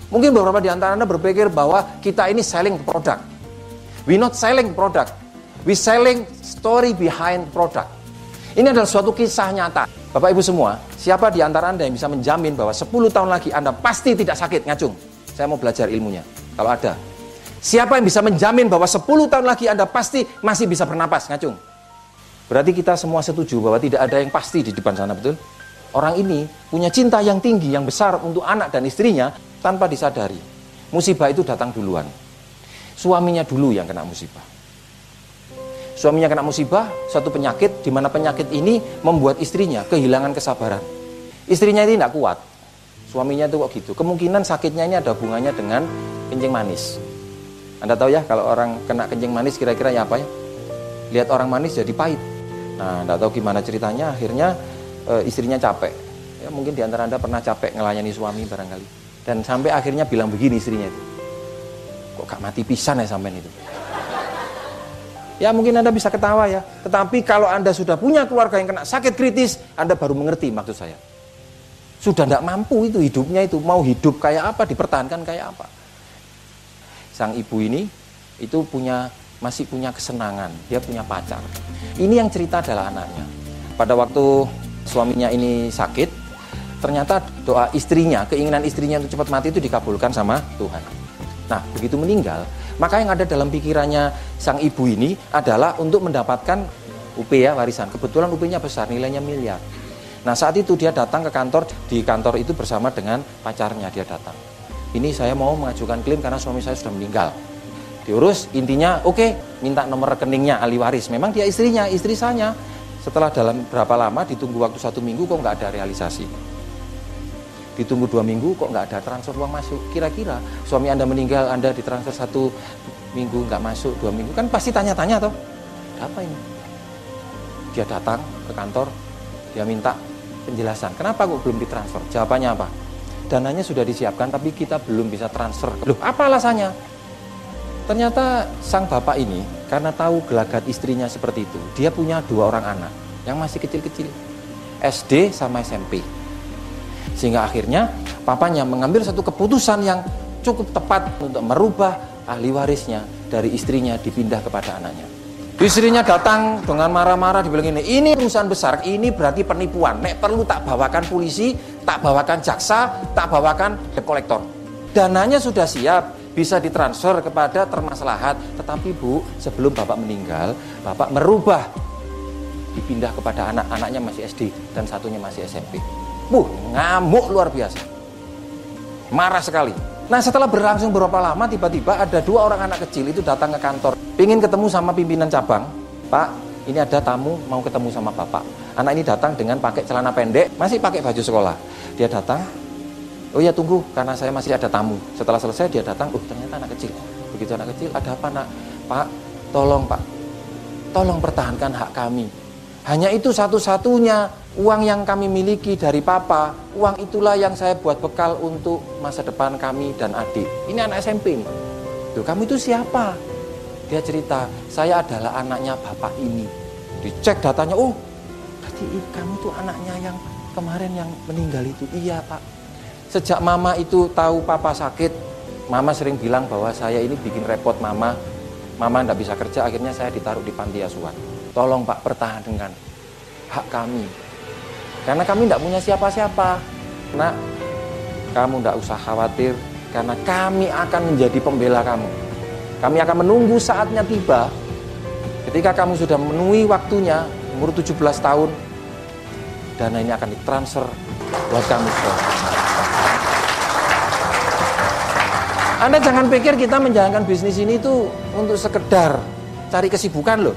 Mungkin beberapa di antara Anda berpikir bahwa kita ini selling product. We not selling product. We selling story behind product. Ini adalah suatu kisah nyata. Bapak Ibu semua, siapa di antara Anda yang bisa menjamin bahwa 10 tahun lagi Anda pasti tidak sakit? Ngacung. Saya mau belajar ilmunya. Kalau ada. Siapa yang bisa menjamin bahwa 10 tahun lagi Anda pasti masih bisa bernapas? Ngacung. Berarti kita semua setuju bahwa tidak ada yang pasti di depan sana, betul? Orang ini punya cinta yang tinggi, yang besar untuk anak dan istrinya tanpa disadari. Musibah itu datang duluan. Suaminya dulu yang kena musibah. Suaminya kena musibah, suatu penyakit, di mana penyakit ini membuat istrinya kehilangan kesabaran. Istrinya ini tidak kuat. Suaminya itu kok gitu. Kemungkinan sakitnya ini ada hubungannya dengan kencing manis. Anda tahu ya, kalau orang kena kencing manis kira-kira ya apa ya? Lihat orang manis jadi pahit. Nah, tidak tahu gimana ceritanya, akhirnya istrinya capek. Ya, mungkin di antara Anda pernah capek ngelayani suami barangkali. Dan sampai akhirnya bilang begini istrinya itu. Kok gak mati pisan ya sampean itu? Ya mungkin Anda bisa ketawa ya. Tetapi kalau Anda sudah punya keluarga yang kena sakit kritis, Anda baru mengerti maksud saya. Sudah tidak mampu itu hidupnya itu. Mau hidup kayak apa, dipertahankan kayak apa. Sang ibu ini itu masih punya kesenangan. Dia punya pacar. Ini yang cerita adalah anaknya. Pada waktu suaminya ini sakit, ternyata doa istrinya, keinginan istrinya untuk cepat mati itu dikabulkan sama Tuhan. Nah, begitu meninggal, maka yang ada dalam pikirannya sang ibu ini adalah untuk mendapatkan UP ya, warisan. Kebetulan UP-nya besar, nilainya miliar. Nah, saat itu dia datang ke kantor, di kantor itu bersama dengan pacarnya dia datang. Ini saya mau mengajukan klaim karena suami saya sudah meninggal. Diurus, intinya oke, minta nomor rekeningnya ahli waris. Memang dia istrinya, istri saya. Setelah dalam berapa lama, ditunggu waktu 1 minggu kok nggak ada realisasi. Ditunggu 2 minggu kok nggak ada transfer uang masuk. Kira-kira suami Anda meninggal, Anda ditransfer 1 minggu nggak masuk, 2 minggu, kan pasti tanya-tanya toh, apa ini? Dia datang ke kantor, dia minta penjelasan, kenapa kok belum ditransfer? Jawabannya apa? Dananya sudah disiapkan tapi kita belum bisa transfer. Loh, apa alasannya? Ternyata sang bapak ini karena tahu gelagat istrinya seperti itu, dia punya 2 orang anak yang masih kecil-kecil, SD sama SMP. Sehingga akhirnya papanya mengambil satu keputusan yang cukup tepat untuk merubah ahli warisnya dari istrinya dipindah kepada anaknya. Istrinya datang dengan marah-marah dibilang ini urusan besar, ini berarti penipuan. Nek perlu tak bawakan polisi, tak bawakan jaksa, tak bawakan debt collector. Dananya sudah siap, bisa ditransfer kepada termaslahat. Tetapi Bu, sebelum Bapak meninggal, Bapak merubah, dipindah kepada anak-anaknya masih SD dan satunya masih SMP. Bu, ngamuk luar biasa. Marah sekali. Nah, setelah berlangsung beberapa lama, tiba-tiba ada 2 orang anak kecil itu datang ke kantor. Pengen ketemu sama pimpinan cabang. Pak, ini ada tamu mau ketemu sama Bapak. Anak ini datang dengan pakai celana pendek, masih pakai baju sekolah. Dia datang, oh ya tunggu, karena saya masih ada tamu. Setelah selesai dia datang, ternyata anak kecil. Begitu anak kecil, ada apa nak? Pak, tolong pertahankan hak kami. Hanya itu satu-satunya uang yang kami miliki dari Papa. Uang itulah yang saya buat bekal untuk masa depan kami dan adik. Ini anak SMP nih. Tuh, kamu itu siapa? Dia cerita, saya adalah anaknya Bapak ini. Dicek datanya, oh berarti kamu tuh anaknya yang kemarin yang meninggal itu. Iya Pak. Sejak Mama itu tahu Papa sakit, Mama sering bilang bahwa saya ini bikin repot Mama. Mama tidak bisa kerja, akhirnya saya ditaruh di panti asuhan. Tolong Pak, pertahankan hak kami. Karena kami tidak punya siapa-siapa. Nak, kamu tidak usah khawatir, karena kami akan menjadi pembela kamu. Kami akan menunggu saatnya tiba. Ketika kamu sudah memenuhi waktunya, umur 17 tahun, dana ini akan ditransfer buat kamu. Anda jangan pikir kita menjalankan bisnis ini itu untuk sekedar cari kesibukan loh.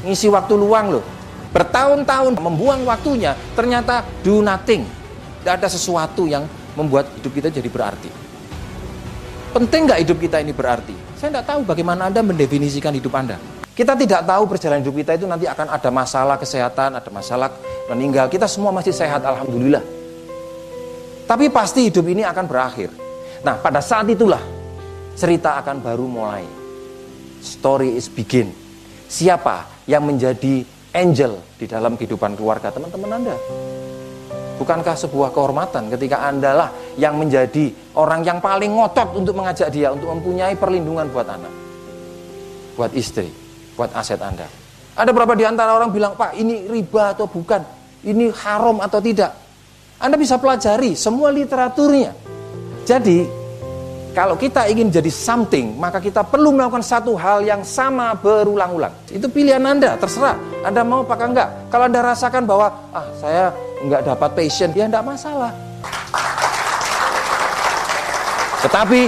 Ngisi waktu luang loh. Bertahun-tahun membuang waktunya, ternyata do nothing. Tidak ada sesuatu yang membuat hidup kita jadi berarti. Penting nggak hidup kita ini berarti? Saya tidak tahu bagaimana Anda mendefinisikan hidup Anda. Kita tidak tahu perjalanan hidup kita itu nanti akan ada masalah kesehatan, ada masalah meninggal. Kita semua masih sehat, alhamdulillah. Tapi pasti hidup ini akan berakhir. Nah, pada saat itulah cerita akan baru mulai. Story is begin. Siapa yang menjadi angel di dalam kehidupan keluarga teman-teman Anda? Bukankah sebuah kehormatan ketika Anda lah yang menjadi orang yang paling ngotot untuk mengajak dia untuk mempunyai perlindungan buat anak, buat istri, buat aset Anda. Ada berapa di antara orang bilang, Pak, ini riba atau bukan? Ini haram atau tidak? Anda bisa pelajari semua literaturnya. Jadi, kalau kita ingin jadi something, maka kita perlu melakukan satu hal yang sama berulang-ulang. Itu pilihan Anda, terserah. Anda mau apa enggak. Kalau Anda rasakan bahwa, saya enggak dapat passion, ya enggak masalah. Tetapi,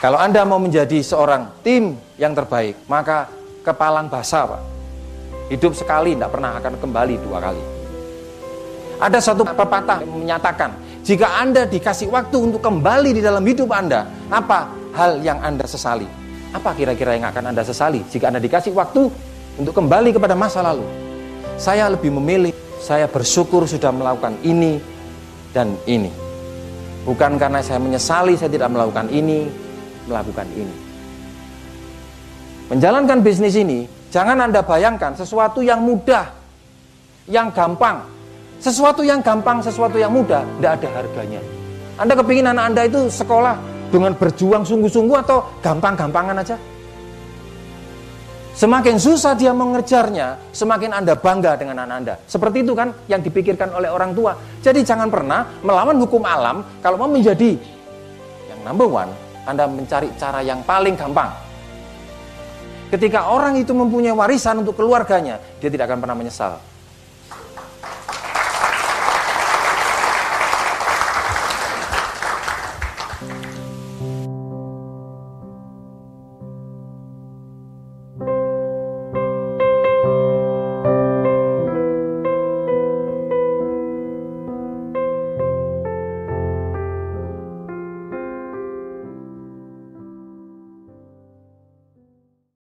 kalau Anda mau menjadi seorang tim yang terbaik, maka kepalang basah, Pak. Hidup sekali, tidak pernah akan kembali 2 kali. Ada satu pepatah yang menyatakan, jika Anda dikasih waktu untuk kembali di dalam hidup Anda, apa hal yang Anda sesali? Apa kira-kira yang akan Anda sesali jika Anda dikasih waktu untuk kembali kepada masa lalu? Saya lebih memilih, saya bersyukur sudah melakukan ini dan ini. Bukan karena saya menyesali saya tidak melakukan ini, melakukan ini. Menjalankan bisnis ini, jangan Anda bayangkan sesuatu yang mudah, yang gampang. Sesuatu yang gampang, sesuatu yang mudah, tidak ada harganya. Anda kepingin anak Anda itu sekolah dengan berjuang sungguh-sungguh atau gampang-gampangan aja? Semakin susah dia mengejarnya, semakin Anda bangga dengan anak Anda. Seperti itu kan yang dipikirkan oleh orang tua. Jadi jangan pernah melawan hukum alam. Kalau mau menjadi yang number one, Anda mencari cara yang paling gampang. Ketika orang itu mempunyai warisan untuk keluarganya, dia tidak akan pernah menyesal.